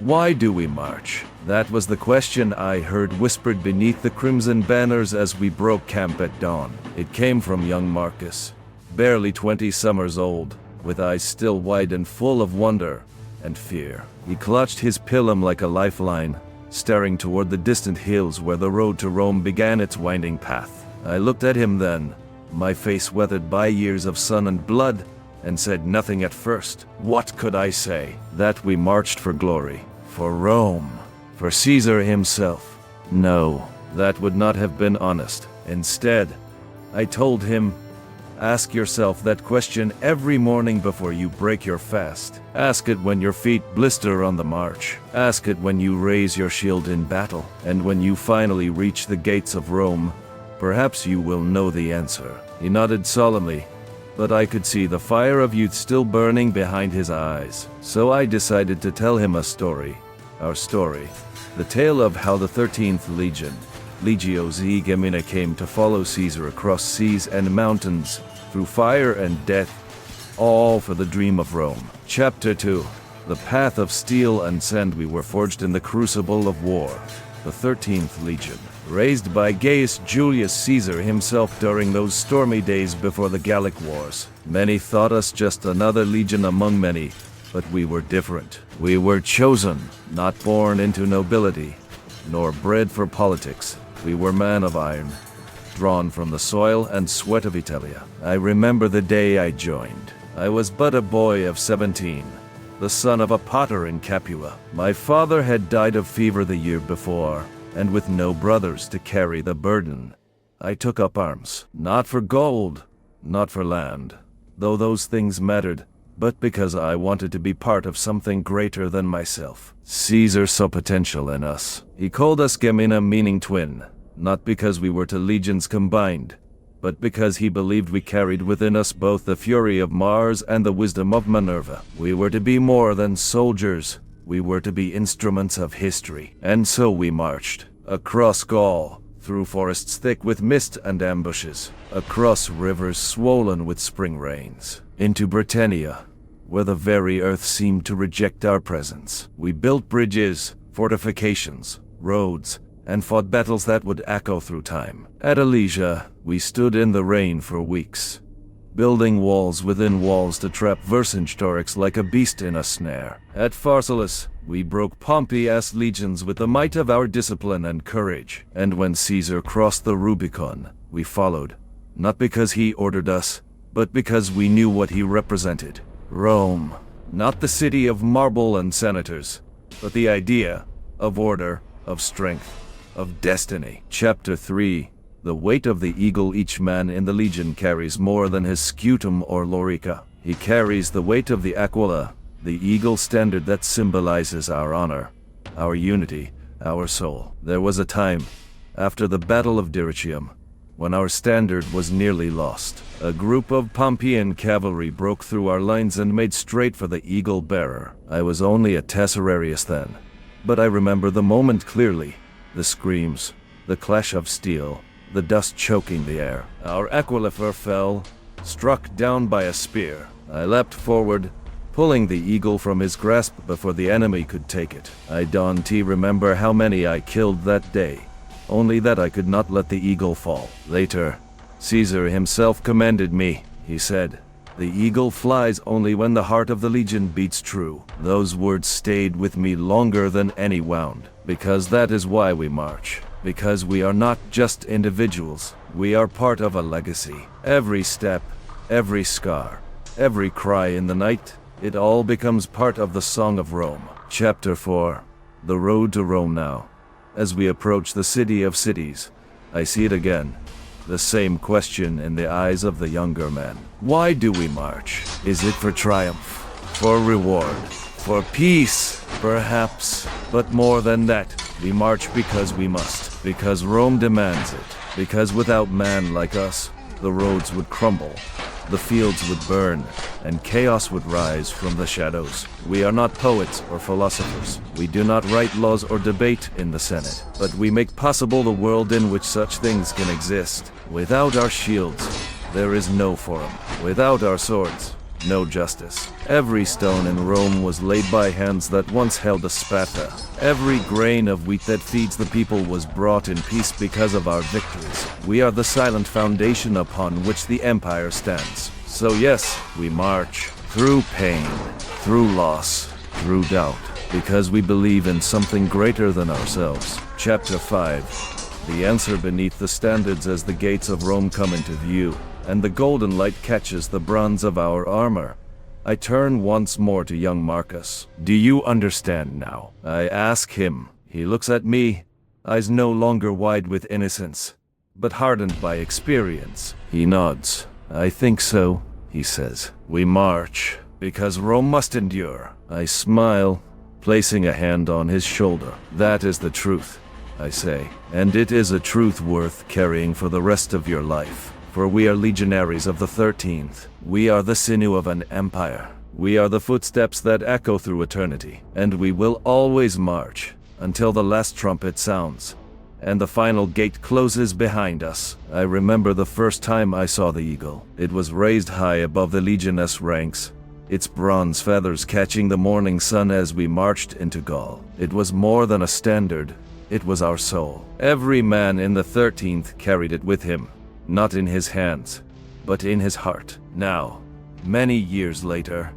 Why do we march? That was the question I heard whispered beneath the crimson banners as we broke camp at dawn. It came from young Marcus, barely 20 summers old, with eyes still wide and full of wonder and fear. He clutched his pilum like a lifeline, staring toward the distant hills where the road to Rome began its winding path. I looked at him then, my face weathered by years of sun and blood, and said nothing at first. What could I say? That we marched for glory, for Rome, for Caesar himself. No, that would not have been honest. Instead, I told him, ask yourself that question every morning before you break your fast. Ask it when your feet blister on the march. Ask it when you raise your shield in battle. And when you finally reach the gates of Rome, perhaps you will know the answer. He nodded solemnly, but I could see the fire of youth still burning behind his eyes. So I decided to tell him a story. Our story. The tale of how the 13th Legion, Legio XIII Gemina, came to follow Caesar across seas and mountains, through fire and death, all for the dream of Rome. Chapter 2. The path of steel and sand. We were forged in the crucible of war. The 13th Legion, raised by Gaius Julius Caesar himself during those stormy days before the Gallic Wars. Many thought us just another legion among many, but we were different. We were chosen, not born into nobility, nor bred for politics. We were men of iron, drawn from the soil and sweat of Italia. I remember the day I joined. I was but a boy of 17. The son of a potter in Capua. My father had died of fever the year before, and with no brothers to carry the burden, I took up arms. Not for gold, not for land, though those things mattered, but because I wanted to be part of something greater than myself. Caesar saw potential in us. He called us Gemina, meaning twin, not because we were two legions combined, but because he believed we carried within us both the fury of Mars and the wisdom of Minerva. We were to be more than soldiers. We were to be instruments of history. And so we marched. Across Gaul, through forests thick with mist and ambushes, across rivers swollen with spring rains, into Britannia, where the very earth seemed to reject our presence. We built bridges, fortifications, roads, and fought battles that would echo through time. At Alesia, we stood in the rain for weeks, building walls within walls to trap Vercingetorix like a beast in a snare. At Pharsalus, we broke Pompey's legions with the might of our discipline and courage. And when Caesar crossed the Rubicon, we followed, not because he ordered us, but because we knew what he represented. Rome, not the city of marble and senators, but the idea of order, of strength, of destiny. Chapter 3. The weight of the eagle. Each man in the legion carries more than his scutum or lorica. He carries the weight of the aquila, the eagle standard that symbolizes our honor, our unity, our soul. There was a time, after the Battle of Dyrrhachium, when our standard was nearly lost. A group of Pompeian cavalry broke through our lines and made straight for the eagle bearer. I was only a tesserarius then, but I remember the moment clearly. The screams, the clash of steel, the dust choking the air. Our aquilifer fell, struck down by a spear. I leapt forward, pulling the eagle from his grasp before the enemy could take it. I don't remember how many I killed that day, only that I could not let the eagle fall. Later, Caesar himself commanded me. He said, "The eagle flies only when the heart of the legion beats true." Those words stayed with me longer than any wound, because that is why we march. Because we are not just individuals, we are part of a legacy. Every step, every scar, every cry in the night, it all becomes part of the Song of Rome. Chapter 4. The road to Rome now. As we approach the city of cities, I see it again. The same question in the eyes of the younger man. Why do we march? Is it for triumph? For reward? For peace? Perhaps. But more than that, we march because we must. Because Rome demands it. Because without man like us, the roads would crumble, the fields would burn, and chaos would rise from the shadows. We are not poets or philosophers. We do not write laws or debate in the Senate, but we make possible the world in which such things can exist. Without our shields, there is no forum. Without our swords, no justice. Every stone in Rome was laid by hands that once held a spatha. Every grain of wheat that feeds the people was brought in peace because of our victories. We are the silent foundation upon which the empire stands. So yes, we march through pain, through loss, through doubt, because we believe in something greater than ourselves. Chapter 5. The answer beneath the standards as the gates of Rome come into view, and the golden light catches the bronze of our armor. I turn once more to young Marcus. Do you understand now? I ask him. He looks at me, eyes no longer wide with innocence, but hardened by experience. He nods. I think so, he says. We march, because Rome must endure. I smile, placing a hand on his shoulder. That is the truth, I say, and it is a truth worth carrying for the rest of your life. For we are legionaries of the 13th. We are the sinew of an empire. We are the footsteps that echo through eternity, and we will always march until the last trumpet sounds and the final gate closes behind us. I remember the first time I saw the eagle. It was raised high above the legioness ranks, its bronze feathers catching the morning sun as we marched into Gaul. It was more than a standard, it was our soul. Every man in the 13th carried it with him, not in his hands, but in his heart. Now, many years later,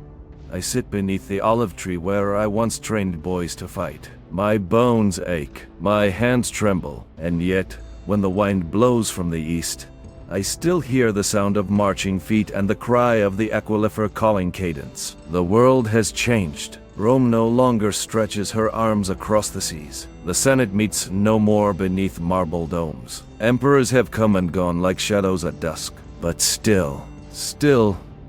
I sit beneath the olive tree where I once trained boys to fight. My bones ache, my hands tremble, and yet, when the wind blows from the east, I still hear the sound of marching feet and the cry of the equilifer calling cadence. The world has changed. Rome no longer stretches her arms across the seas. The Senate meets no more beneath marble domes. Emperors have come and gone like shadows at dusk. But still,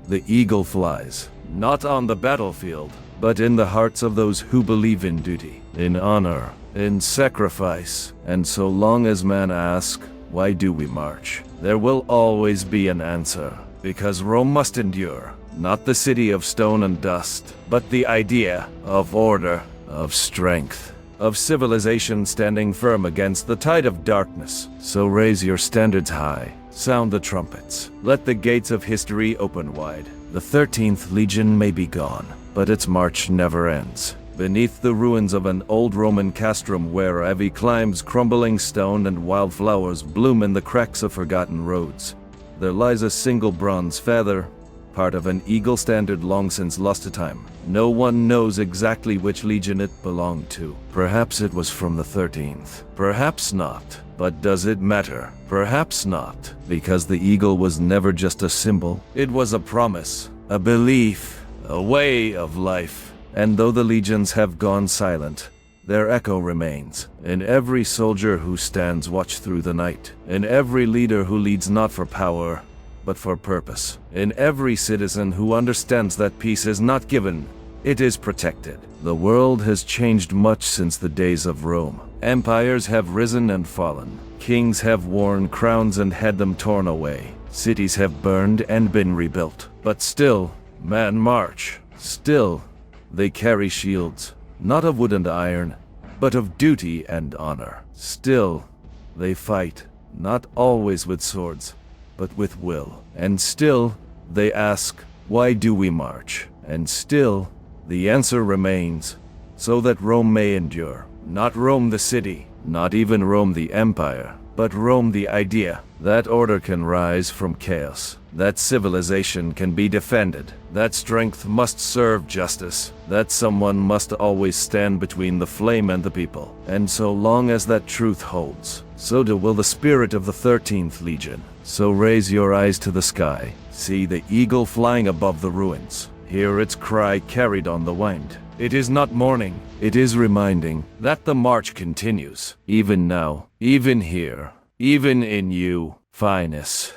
the eagle flies. Not on the battlefield, but in the hearts of those who believe in duty, in honor, in sacrifice. And so long as man asks, why do we march? There will always be an answer, because Rome must endure. Not the city of stone and dust, but the idea of order, of strength, of civilization standing firm against the tide of darkness. So raise your standards high, sound the trumpets, let the gates of history open wide. The 13th Legion may be gone, but its march never ends. Beneath the ruins of an old Roman castrum where ivy climbs crumbling stone and wildflowers bloom in the cracks of forgotten roads, there lies a single bronze feather, part of an eagle standard long since lost to time. No one knows exactly which legion it belonged to. Perhaps it was from the 13th. Perhaps not. But does it matter? Perhaps not. Because the eagle was never just a symbol. It was a promise, a belief, a way of life. And though the legions have gone silent, their echo remains. In every soldier who stands watch through the night. In every leader who leads not for power, but for purpose. In every citizen who understands that peace is not given, it is protected. The world has changed much since the days of Rome. Empires have risen and fallen. Kings have worn crowns and had them torn away. Cities have burned and been rebuilt. But still, men march. Still, they carry shields, not of wood and iron, but of duty and honor. Still, they fight, not always with swords, but with will. And still, they ask, why do we march? And still, the answer remains, so that Rome may endure. Not Rome the city, not even Rome the empire, but Rome the idea. That order can rise from chaos. That civilization can be defended. That strength must serve justice. That someone must always stand between the flame and the people. And so long as that truth holds, so too will the spirit of the 13th Legion. So raise your eyes to the sky. See the eagle flying above the ruins. Hear its cry carried on the wind. It is not mourning, it is reminding that the march continues. Even now, even here, even in you, finest.